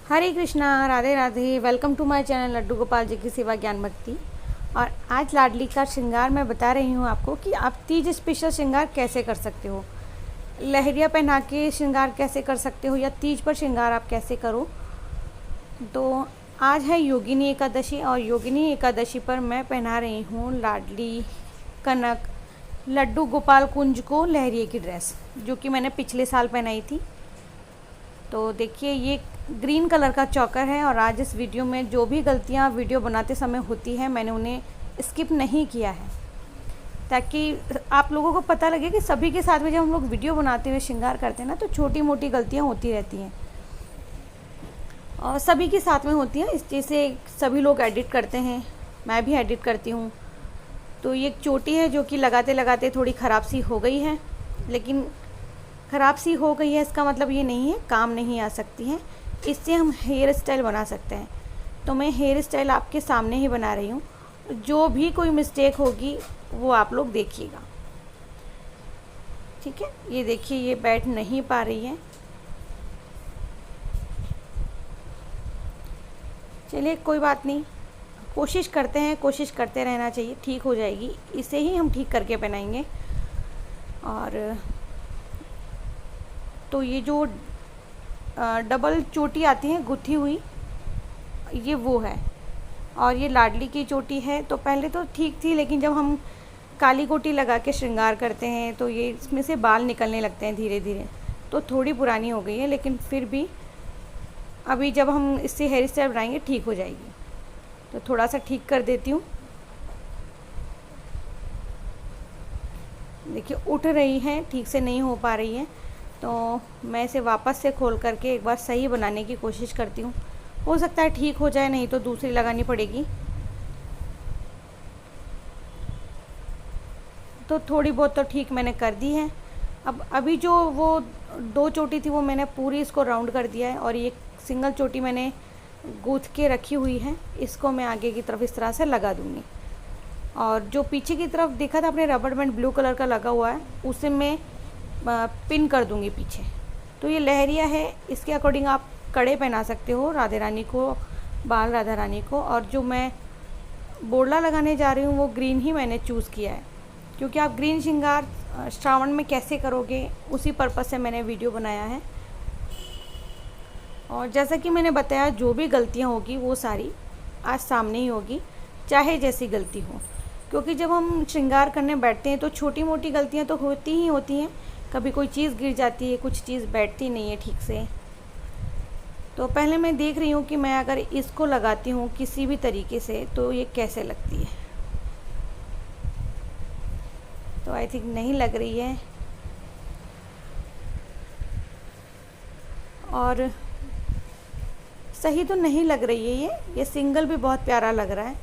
Hare Krishna, Radhe Radhe. Welcome to my channel Laddu Gopal ji की सेवा ज्ञान भक्ति। और आज लाडली का श्रृंगार मैं बता रही हूँ आपको कि आप तीज स्पेशल श्रृंगार कैसे कर सकते हो, लहरिया पहना के श्रृंगार कैसे कर सकते हो, या तीज पर श्रृंगार आप कैसे करो। तो आज है योगिनी एकादशी और योगिनी एकादशी पर मैं पहना रही हूँ लाडली कनक लड्डू गोपाल कुंज को लहरिए की ड्रेस, जो कि मैंने पिछले साल पहनाई थी। तो देखिए, ये ग्रीन कलर का चौकर है और आज इस वीडियो में जो भी गलतियां वीडियो बनाते समय होती है मैंने उन्हें स्किप नहीं किया है, ताकि आप लोगों को पता लगे कि सभी के साथ में जब हम लोग वीडियो बनाते हुए श्रृंगार करते हैं ना, तो छोटी मोटी गलतियां होती रहती हैं और सभी के साथ में होती हैं। इस चीज़ से सभी लोग एडिट करते हैं, मैं भी एडिट करती हूँ। तो ये एक चोटी है जो कि लगाते लगाते थोड़ी ख़राब सी हो गई है, लेकिन ख़राब सी हो गई है इसका मतलब ये नहीं है काम नहीं आ सकती है। इससे हम हेयर स्टाइल बना सकते हैं। तो मैं हेयर स्टाइल आपके सामने ही बना रही हूँ, जो भी कोई मिस्टेक होगी वो आप लोग देखिएगा, ठीक है। ये देखिए, ये बैठ नहीं पा रही है। चलिए कोई बात नहीं, कोशिश करते हैं, कोशिश करते रहना चाहिए, ठीक हो जाएगी। इसे ही हम ठीक करके पहनाएंगे। और तो ये जो डबल चोटी आती है गुथी हुई, ये वो है। और ये लाडली की चोटी है। तो पहले तो ठीक थी, लेकिन जब हम काली गोटी लगा के श्रृंगार करते हैं तो ये इसमें से बाल निकलने लगते हैं धीरे धीरे। तो थोड़ी पुरानी हो गई है, लेकिन फिर भी अभी जब हम इससे हेयर स्टाइल बनाएंगे ठीक हो जाएगी। तो थोड़ा सा ठीक कर देती हूँ। देखिए, उठ रही है, ठीक से नहीं हो पा रही है। तो मैं इसे वापस से खोल करके एक बार सही बनाने की कोशिश करती हूँ। हो सकता है ठीक हो जाए, नहीं तो दूसरी लगानी पड़ेगी। तो थोड़ी बहुत तो ठीक मैंने कर दी है। अब अभी जो वो दो चोटी थी वो मैंने पूरी इसको राउंड कर दिया है, और ये सिंगल चोटी मैंने गूंथ के रखी हुई है। इसको मैं आगे की तरफ इस तरह से लगा दूँगी। और जो पीछे की तरफ देखा था आपने रबर बैंड ब्लू कलर का लगा हुआ है, उसे मैं पिन कर दूंगी पीछे। तो ये लहरिया है, इसके अकॉर्डिंग आप कड़े पहना सकते हो राधे रानी को, बाल राधा रानी को। और जो मैं बोरला लगाने जा रही हूँ वो ग्रीन ही मैंने चूज़ किया है, क्योंकि आप ग्रीन श्रृंगार श्रावण में कैसे करोगे उसी पर्पज़ से मैंने वीडियो बनाया है। और जैसा कि मैंने बताया, जो भी गलतियाँ होगी वो सारी आज सामने ही होगी, चाहे जैसी गलती हो। क्योंकि जब हम श्रृंगार करने बैठते हैं तो छोटी मोटी गलतियाँ तो होती ही होती हैं। कभी कोई चीज़ गिर जाती है, कुछ चीज़ बैठती नहीं है ठीक से। तो पहले मैं देख रही हूँ कि मैं अगर इसको लगाती हूँ किसी भी तरीके से तो ये कैसे लगती है। तो आई थिंक नहीं लग रही है। और सही तो नहीं लग रही है। ये सिंगल भी बहुत प्यारा लग रहा है,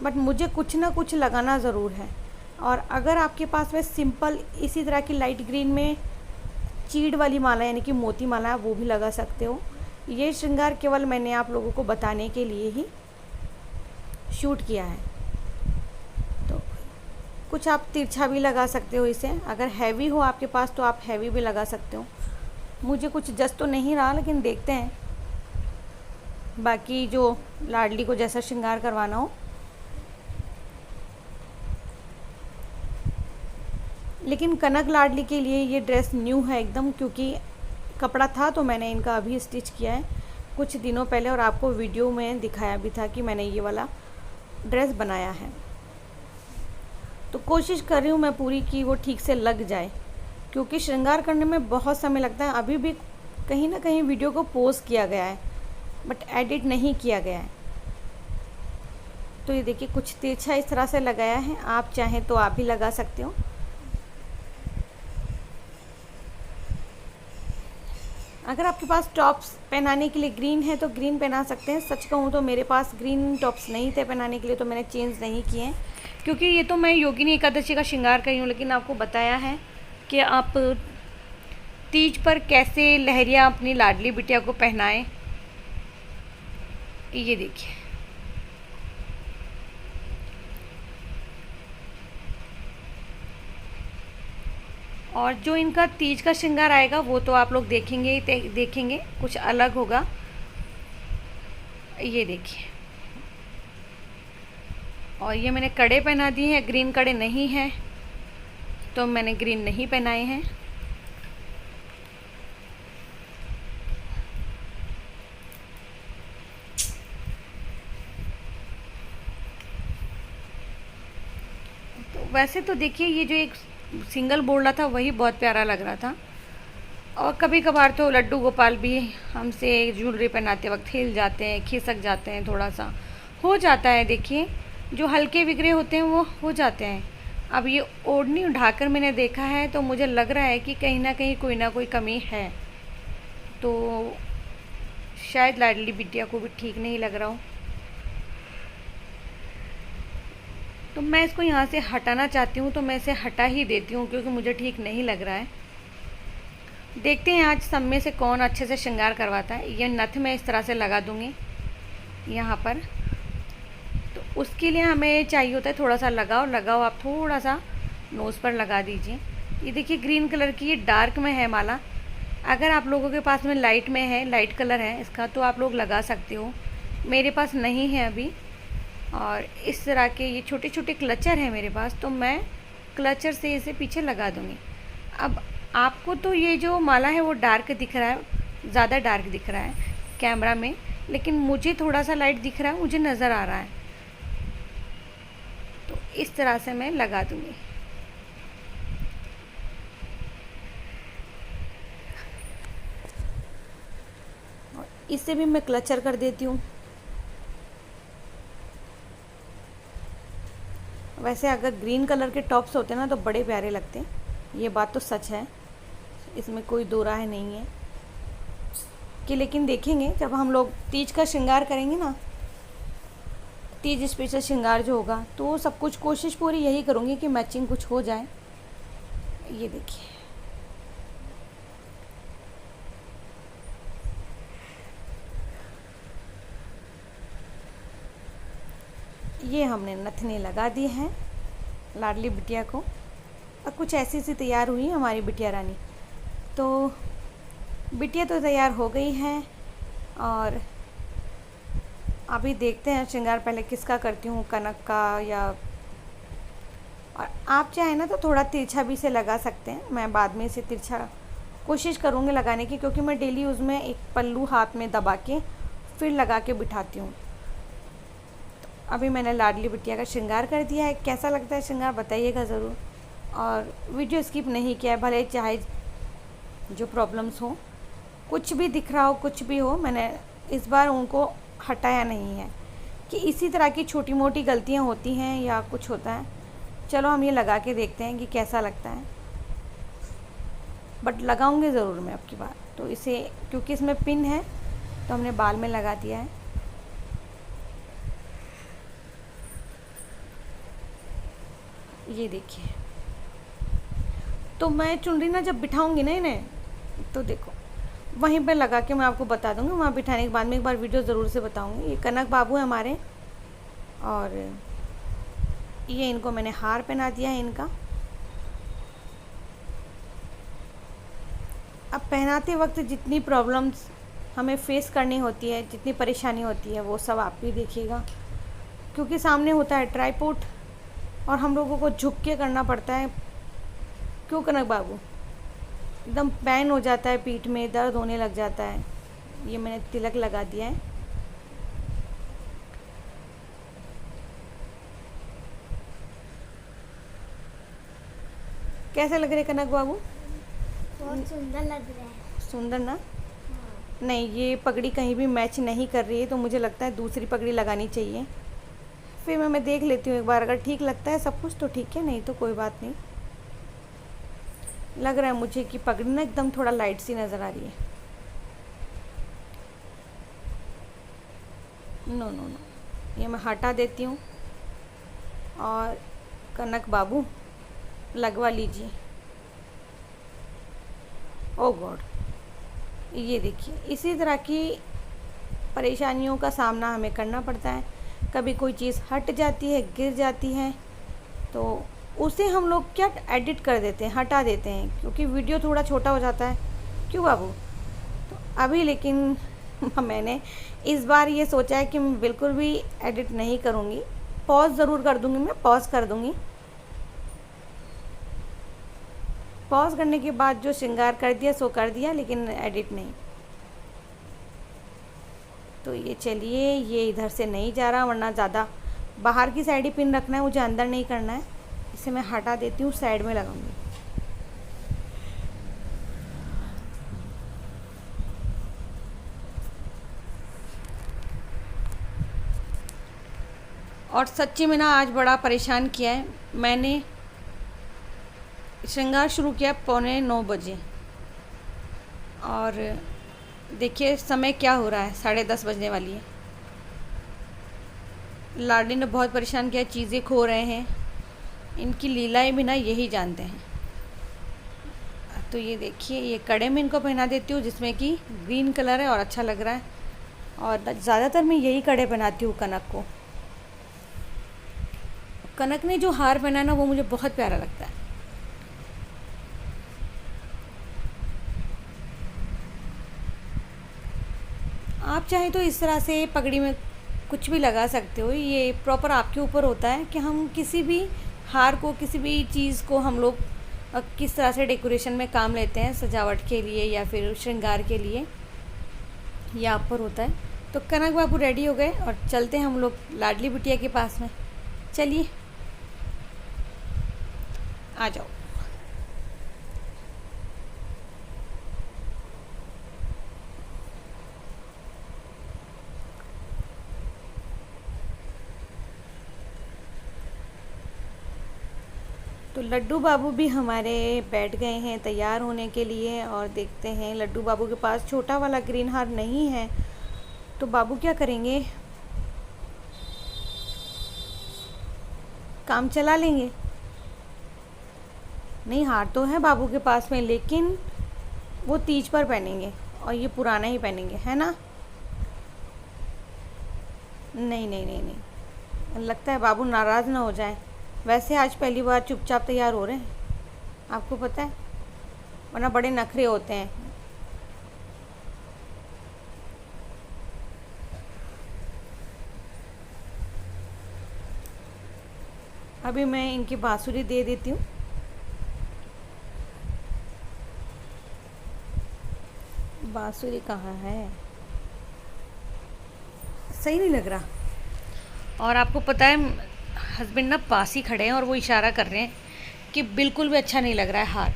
बट मुझे कुछ ना कुछ लगाना ज़रूर है। और अगर आपके पास में सिंपल इसी तरह की लाइट ग्रीन में चीड़ वाली माला यानी कि मोती माला है, वो भी लगा सकते हो। ये श्रृंगार केवल मैंने आप लोगों को बताने के लिए ही शूट किया है। तो कुछ आप तिरछा भी लगा सकते हो इसे, अगर हैवी हो आपके पास तो आप हैवी भी लगा सकते हो। मुझे कुछ जस तो नहीं रहा, लेकिन देखते हैं बाकी जो लाडली को जैसा श्रृंगार करवाना हो। लेकिन कनक लाडली के लिए ये ड्रेस न्यू है एकदम, क्योंकि कपड़ा था तो मैंने इनका अभी स्टिच किया है कुछ दिनों पहले, और आपको वीडियो में दिखाया भी था कि मैंने ये वाला ड्रेस बनाया है। तो कोशिश कर रही हूँ मैं पूरी कि वो ठीक से लग जाए, क्योंकि श्रृंगार करने में बहुत समय लगता है। अभी भी कहीं ना कहीं वीडियो को पोस्ट किया गया है, बट एडिट नहीं किया गया है। तो ये देखिए, कुछ तिरछा इस तरह से लगाया है, आप चाहें तो आप भी लगा सकते हो। अगर आपके पास टॉप्स पहनाने के लिए ग्रीन है तो ग्रीन पहना सकते हैं। सच कहूँ तो मेरे पास ग्रीन टॉप्स नहीं थे पहनाने के लिए, तो मैंने चेंज नहीं किए हैं, क्योंकि ये तो मैं योगिनी एकादशी का श्रृंगार कर रही हूँ। लेकिन आपको बताया है कि आप तीज पर कैसे लहरिया अपनी लाडली बिटिया को पहनाएं। ये देखिए, और जो इनका तीज का श्रृंगार आएगा वो तो आप लोग देखेंगे कुछ अलग होगा। ये देखिए, और ये मैंने कड़े पहना दिए हैं। ग्रीन कड़े नहीं हैं तो मैंने ग्रीन नहीं पहनाए हैं। तो वैसे तो देखिए, ये जो एक सिंगल बोर्डा था वही बहुत प्यारा लग रहा था, और कभी कभार तो लड्डू गोपाल भी हमसे ज्वेलरी पहनाते वक्त हिल जाते हैं, खिसक जाते हैं, थोड़ा सा हो जाता है। देखिए, जो हल्के बिगड़े होते हैं वो हो जाते हैं। अब ये ओढ़नी उठाकर मैंने देखा है तो मुझे लग रहा है कि कहीं ना कोई कमी है, तो शायद लाडली बिटिया को भी ठीक नहीं लग रहा हो। तो मैं इसको यहाँ से हटाना चाहती हूँ, तो मैं इसे हटा ही देती हूँ क्योंकि मुझे ठीक नहीं लग रहा है। देखते हैं आज सब में से कौन अच्छे से श्रृंगार करवाता है। ये नथ मैं इस तरह से लगा दूँगी यहाँ पर। तो उसके लिए हमें चाहिए होता है थोड़ा सा लगाओ, आप थोड़ा सा नोज़ पर लगा दीजिए। ये देखिए, ग्रीन कलर की ये डार्क में है माला। अगर आप लोगों के पास में लाइट में है, लाइट कलर है इसका, तो आप लोग लगा सकते हो। मेरे पास नहीं है अभी। और इस तरह के ये छोटे छोटे क्लचर हैं मेरे पास, तो मैं क्लचर से इसे पीछे लगा दूँगी। अब आपको तो ये जो माला है वो डार्क दिख रहा है, ज़्यादा डार्क दिख रहा है कैमरा में, लेकिन मुझे थोड़ा सा लाइट दिख रहा है, मुझे नज़र आ रहा है। तो इस तरह से मैं लगा दूँगी। और इससे भी मैं क्लचर कर देती हूँ। वैसे अगर ग्रीन कलर के टॉप्स होते ना तो बड़े प्यारे लगते हैं, ये बात तो सच है, इसमें कोई दो राय नहीं है कि। लेकिन देखेंगे जब हम लोग तीज का श्रृंगार करेंगे ना, तीज स्पेशल श्रृंगार जो होगा, तो सब कुछ कोशिश पूरी यही करूँगी कि मैचिंग कुछ हो जाए। ये देखिए, ये हमने नथनी लगा दी हैं लाडली बिटिया को। और कुछ ऐसी सी तैयार हुई हमारी बिटिया रानी। तो बिटिया तो तैयार हो गई है, और अभी देखते हैं श्रृंगार पहले किसका करती हूँ, कनक का या। और आप चाहे ना तो थोड़ा तिरछा भी से लगा सकते हैं। मैं बाद में इसे तिरछा कोशिश करूँगी लगाने की, क्योंकि मैं डेली उसमें एक पल्लू हाथ में दबा के फिर लगा के बिठाती हूँ। अभी मैंने लाडली बिटिया का श्रृंगार कर दिया है। कैसा लगता है श्रृंगार बताइएगा ज़रूर, और वीडियो स्किप नहीं किया है, भले चाहे जो प्रॉब्लम्स हो, कुछ भी दिख रहा हो, कुछ भी हो, मैंने इस बार उनको हटाया नहीं है कि इसी तरह की छोटी मोटी गलतियां होती हैं या कुछ होता है। चलो हम ये लगा के देखते हैं कि कैसा लगता है, बट लगाऊंगी ज़रूर मैं अब की बार। तो इसे, क्योंकि इसमें पिन है तो हमने बाल में लगा दिया है। ये देखिए, तो मैं चुनरी ना जब बिठाऊंगी ना इन्हें, तो देखो वहीं पे लगा के मैं आपको बता दूंगी। वहाँ बिठाने के बाद में एक बार वीडियो ज़रूर से बताऊंगी। ये कनक बाबू है हमारे, और ये इनको मैंने हार पहना दिया है इनका। अब पहनाते वक्त जितनी प्रॉब्लम्स हमें फेस करनी होती है, जितनी परेशानी होती है, वो सब आप भी देखिएगा, क्योंकि सामने होता है ट्राइपॉड और हम लोगों को झुक के करना पड़ता है। क्यों कनक बाबू, एकदम पेन हो जाता है, पीठ में दर्द होने लग जाता है। ये मैंने तिलक लगा दिया है। कैसे लग रहे कनक बाबू? बहुत सुंदर लग रहा है। सुंदर ना? नहीं, ये पगड़ी कहीं भी मैच नहीं कर रही है, तो मुझे लगता है दूसरी पगड़ी लगानी चाहिए। फिर मैं देख लेती हूँ एक बार, अगर ठीक लगता है सब कुछ तो ठीक है, नहीं तो कोई बात नहीं। लग रहा है मुझे कि पगड़ी ना एकदम थोड़ा लाइट सी नज़र आ रही है। नो नो नो, ये मैं हटा देती हूँ। और कनक बाबू लगवा लीजिए। ओ गॉड, ये देखिए, इसी तरह की परेशानियों का सामना हमें करना पड़ता है। कभी कोई चीज़ हट जाती है, गिर जाती है, तो उसे हम लोग क्या एडिट कर देते हैं, हटा देते हैं, क्योंकि वीडियो थोड़ा छोटा हो जाता है। क्यों बाबू? तो अभी लेकिन मैंने इस बार ये सोचा है कि मैं बिल्कुल भी एडिट नहीं करूँगी। पॉज़ ज़रूर कर दूँगी, मैं पॉज़ कर दूँगी। पॉज़ करने के बाद जो श्रृंगार कर दिया सो कर दिया, लेकिन एडिट नहीं। तो ये चलिए, ये इधर से नहीं जा रहा, वरना ज़्यादा बाहर की साइड ही पिन रखना है, मुझे अंदर नहीं करना है। इसे मैं हटा देती हूँ, साइड में लगाऊंगी। और सच्ची में ना आज बड़ा परेशान किया है। मैंने श्रृंगार शुरू किया 8:45 बजे, और देखिए समय क्या हो रहा है, 10:30 बजने वाली है। लाडली ने बहुत परेशान किया, चीज़ें खो रहे हैं। इनकी लीलाएं भी ना यही जानते हैं। तो ये देखिए, ये कड़े में इनको पहना देती हूँ, जिसमें कि ग्रीन कलर है और अच्छा लग रहा है। और ज़्यादातर मैं यही कड़े पहनाती हूँ कनक को। कनक ने जो हार पहना ना, वो मुझे बहुत प्यारा लगता है। आप चाहें तो इस तरह से पगड़ी में कुछ भी लगा सकते हो। ये प्रॉपर आपके ऊपर होता है कि हम किसी भी हार को, किसी भी चीज़ को हम लोग किस तरह से डेकोरेशन में काम लेते हैं, सजावट के लिए या फिर श्रृंगार के लिए, ये आप पर होता है। तो कनक बाबू रेडी हो गए और चलते हैं हम लोग लाडली बिटिया के पास में। चलिए, आ जाओ। तो लड्डू बाबू भी हमारे बैठ गए हैं तैयार होने के लिए। और देखते हैं, लड्डू बाबू के पास छोटा वाला ग्रीन हार नहीं है, तो बाबू क्या करेंगे, काम चला लेंगे। नहीं, हार तो है बाबू के पास में, लेकिन वो तीज पर पहनेंगे और ये पुराना ही पहनेंगे, है ना। नहीं नहीं नहीं नहीं, लगता है बाबू नाराज़ ना हो जाए। वैसे आज पहली बार चुपचाप तैयार हो रहे हैं, आपको पता है, वरना बड़े नखरे होते हैं। अभी मैं इनकी बांसुरी दे देती हूँ। बांसुरी कहाँ है, सही नहीं लग रहा। और आपको पता है, हस्बैंड ना पास ही खड़े हैं और वो इशारा कर रहे हैं कि बिल्कुल भी अच्छा नहीं लग रहा है हार,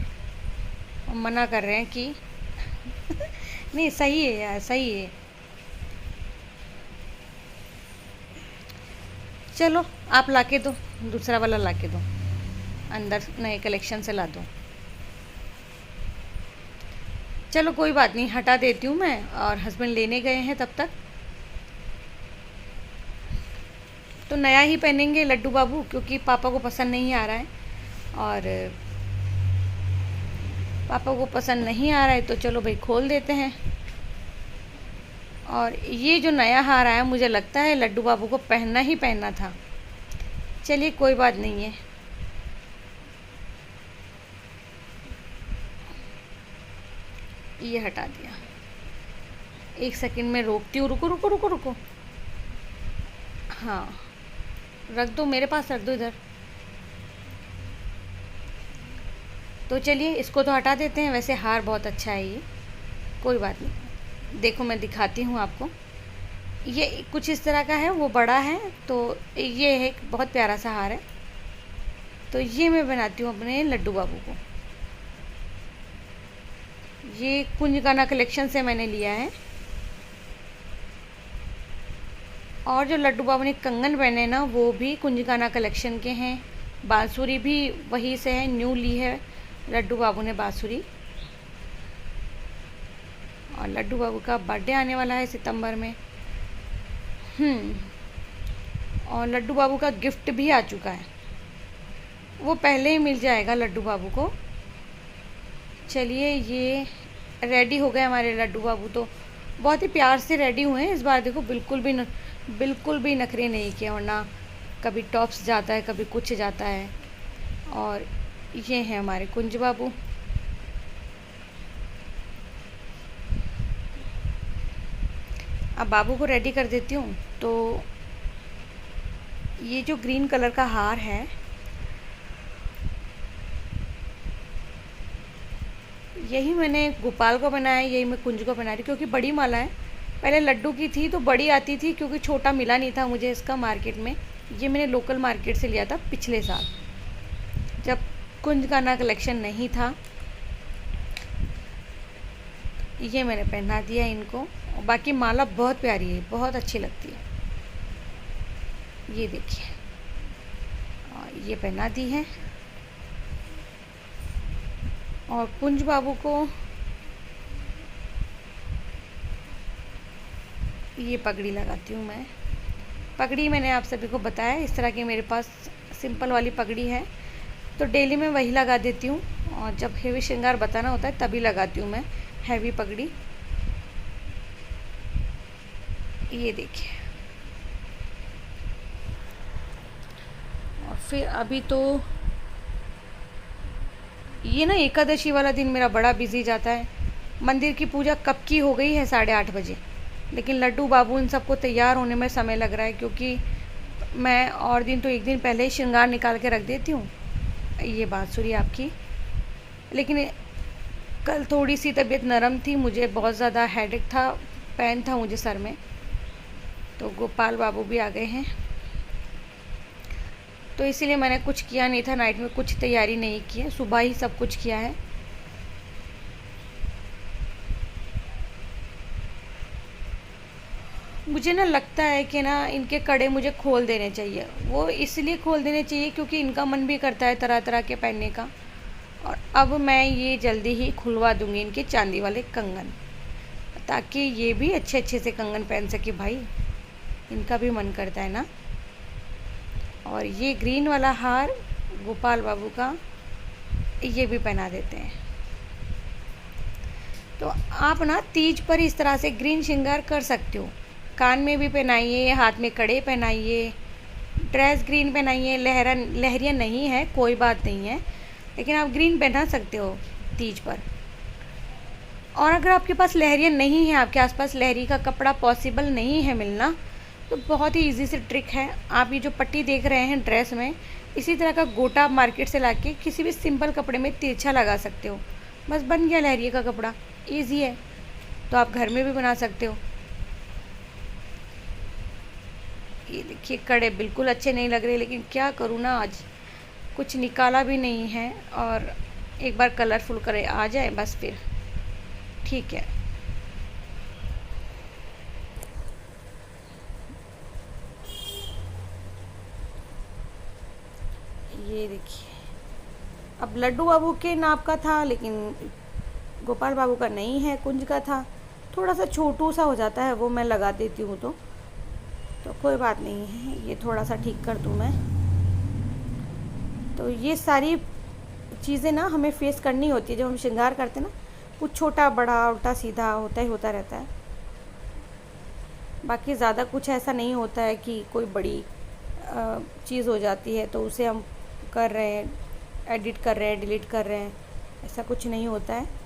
और मना कर रहे हैं कि नहीं सही है यार, सही है। चलो आप लाके दो, दूसरा वाला लाके दो, अंदर नए कलेक्शन से ला दो। चलो कोई बात नहीं, हटा देती हूँ मैं, और हस्बैंड लेने गए हैं तब तक। तो नया ही पहनेंगे लड्डू बाबू, क्योंकि पापा को पसंद नहीं आ रहा है। और पापा को पसंद नहीं आ रहा है तो चलो भाई खोल देते हैं। और ये जो नया हार आया, मुझे लगता है लड्डू बाबू को पहनना ही पहनना था। चलिए कोई बात नहीं है। ये हटा दिया। एक सेकंड में रोकती हूँ, रुको रुको रुको रुको। हाँ, रख दो मेरे पास, रख दो इधर। तो चलिए इसको तो हटा देते हैं। वैसे हार बहुत अच्छा है ये, कोई बात नहीं। देखो मैं दिखाती हूँ आपको, ये कुछ इस तरह का है, वो बड़ा है। तो ये है, बहुत प्यारा सा हार है। तो ये मैं बनाती हूँ अपने लड्डू बाबू को। ये कुंजगाना कलेक्शन से मैंने लिया है। और जो लड्डू बाबू ने कंगन पहने ना, वो भी कुंजगाना कलेक्शन के हैं। बांसुरी भी वहीं से है, न्यू ली है लड्डू बाबू ने बांसुरी। और लड्डू बाबू का बर्थडे आने वाला है सितंबर में। और लड्डू बाबू का गिफ्ट भी आ चुका है, वो पहले ही मिल जाएगा लड्डू बाबू को। चलिए, ये रेडी हो गए हमारे लड्डू बाबू। तो बहुत ही प्यार से रेडी हुए हैं इस बार। देखो बिल्कुल भी नखरे नहीं किए, वरना कभी टॉप्स जाता है, कभी कुछ जाता है। और ये हैं हमारे कुंज बाबू। अब बाबू को रेडी कर देती हूँ। तो ये जो ग्रीन कलर का हार है, यही मैंने गोपाल को बनाया, यही मैं कुंज को बना रही, क्योंकि बड़ी माला है। पहले लड्डू की थी तो बड़ी आती थी, क्योंकि छोटा मिला नहीं था मुझे इसका मार्केट में। ये मैंने लोकल मार्केट से लिया था पिछले साल, जब कुंज का ना कलेक्शन नहीं था। ये मैंने पहना दिया इनको। और बाकी माला बहुत प्यारी है, बहुत अच्छी लगती है। ये देखिए, और ये पहना दी है। और कुंज बाबू को ये पगड़ी लगाती हूँ मैं। पगड़ी मैंने आप सभी को बताया, इस तरह की मेरे पास सिंपल वाली पगड़ी है, तो डेली मैं वही लगा देती हूँ। और जब हेवी श्रृंगार बताना होता है तभी लगाती हूँ मैं हैवी पगड़ी। ये देखिए। और फिर अभी तो ये ना एकादशी वाला दिन मेरा बड़ा बिजी जाता है। मंदिर की पूजा कब की हो गई है, 8:30 बजे, लेकिन लड्डू बाबू इन सबको तैयार होने में समय लग रहा है, क्योंकि मैं और दिन तो एक दिन पहले ही श्रृंगार निकाल के रख देती हूँ। ये बात सुनिए आपकी, लेकिन कल थोड़ी सी तबीयत नरम थी, मुझे बहुत ज़्यादा हेडेक था, पेन था मुझे सर में। तो गोपाल बाबू भी आ गए हैं, तो इसीलिए मैंने कुछ किया नहीं था नाइट में, कुछ तैयारी नहीं की है, सुबह ही सब कुछ किया है। मुझे ना लगता है कि ना इनके कड़े मुझे खोल देने चाहिए। वो इसलिए खोल देने चाहिए क्योंकि इनका मन भी करता है तरह तरह के पहनने का। और अब मैं ये जल्दी ही खुलवा दूँगी इनके चांदी वाले कंगन, ताकि ये भी अच्छे अच्छे से कंगन पहन सके भाई, इनका भी मन करता है ना। और ये ग्रीन वाला हार गोपाल बाबू का, ये भी पहना देते हैं। तो आप ना तीज पर इस तरह से ग्रीन श्रृंगार कर सकते हो। कान में भी पहनाइए, हाथ में कड़े पहनाइए, ड्रेस ग्रीन पहनाइए। लहरियाँ नहीं है, कोई बात नहीं है, लेकिन आप ग्रीन पहना सकते हो तीज पर। और अगर आपके पास लहरियाँ नहीं है, आपके आसपास लहरी का कपड़ा पॉसिबल नहीं है मिलना, तो बहुत ही इजी सी ट्रिक है। आप ये जो पट्टी देख रहे हैं ड्रेस में, इसी तरह का गोटा मार्केट से लाके किसी भी सिंपल कपड़े में तिरछा लगा सकते हो, बस बन गया लहरिए का कपड़ा। इजी है, तो आप घर में भी बना सकते हो। ये देखिए, कड़े बिल्कुल अच्छे नहीं लग रहे, लेकिन क्या करूँ ना, आज कुछ निकाला भी नहीं है। और एक बार कलरफुल करे आ जाए बस, फिर ठीक है। ये देखिए, अब लड्डू बाबू के नाप का था, लेकिन गोपाल बाबू का नहीं है, कुंज का था। थोड़ा सा छोटू सा हो जाता है, वो मैं लगा देती हूँ, तो कोई बात नहीं है, ये थोड़ा सा ठीक कर दूँ मैं। तो ये सारी चीज़ें ना हमें फेस करनी होती है जब हम श्रृंगार करते हैं ना। कुछ छोटा बड़ा उल्टा सीधा होता रहता है। बाकी ज़्यादा कुछ ऐसा नहीं होता है कि कोई बड़ी चीज़ हो जाती है तो उसे हम कर रहे हैं, एडिट कर रहे हैं, डिलीट कर रहे हैं, ऐसा कुछ नहीं होता है।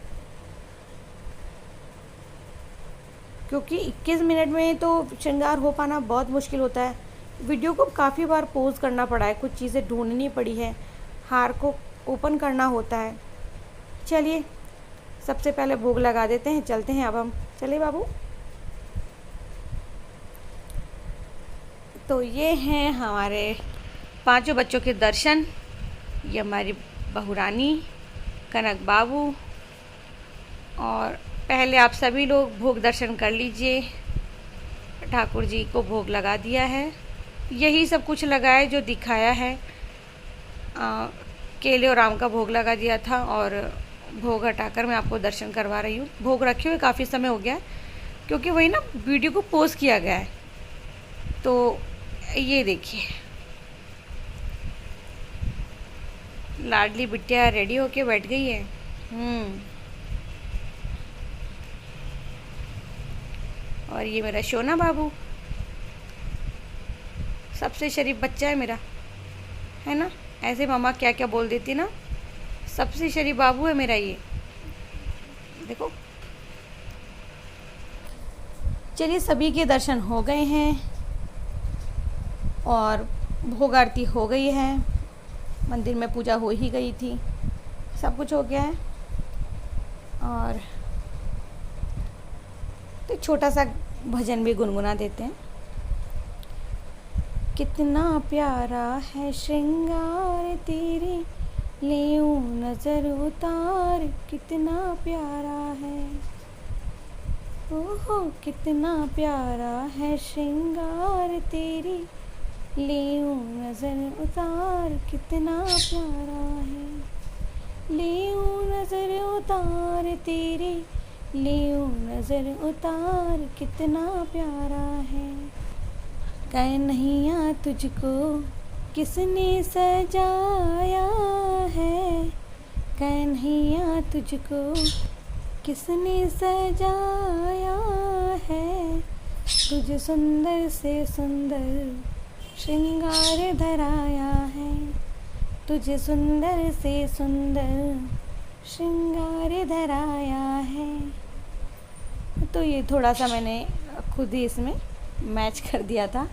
क्योंकि 21 मिनट में तो श्रृंगार हो पाना बहुत मुश्किल होता है। वीडियो को काफ़ी बार पॉज करना पड़ा है, कुछ चीज़ें ढूंढनी पड़ी है, हार को ओपन करना होता है। चलिए, सबसे पहले भोग लगा देते हैं, चलते हैं अब हम। चलिए बाबू। तो ये हैं हमारे 5 बच्चों के दर्शन। ये हमारी बहुरानी, कनक बाबू, और पहले आप सभी लोग भोग दर्शन कर लीजिए। ठाकुर जी को भोग लगा दिया है, यही सब कुछ लगाया जो दिखाया है। केले और आम का भोग लगा दिया था, और भोग हटाकर मैं आपको दर्शन करवा रही हूँ। भोग रखे हुए काफ़ी समय हो गया है, क्योंकि वही ना वीडियो को पोस्ट किया गया है। तो ये देखिए, लाडली बिटिया रेडी होके बैठ गई है। और ये मेरा सोना बाबू, सबसे शरीफ बच्चा है मेरा, है ना। ऐसे मामा क्या क्या बोल देती ना, सबसे शरीफ बाबू है मेरा ये। देखो, चलिए, सभी के दर्शन हो गए हैं और भोग आरती हो गई है, मंदिर में पूजा हो ही गई थी, सब कुछ हो गया है। और तो एक छोटा सा भजन भी गुनगुना देते हैं। कितना प्यारा है श्रृंगार तेरे, लेऊं नजर उतार, कितना प्यारा है, ओहो कितना प्यारा है श्रृंगार तेरे, लेऊं नजर उतार, कितना प्यारा है, लेऊं नजर उतार तेरे, लेऊं नजर उतार, कितना प्यारा है। कन्हैया तुझको किसने सजाया है, कन्हैया तुझको किसने सजाया है, तुझ सुंदर से सुंदर श्रृंगार धराया है, तुझे सुंदर से सुंदर श्रृंगार धराया है। तो ये थोड़ा सा मैंने खुद ही इसमें मैच कर दिया था।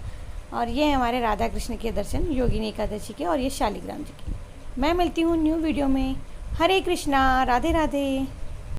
और ये हमारे राधा कृष्ण के दर्शन योगिनी एकादशी के, और ये शालिग्राम जी की। मैं मिलती हूँ न्यू वीडियो में। हरे कृष्णा, राधे राधे।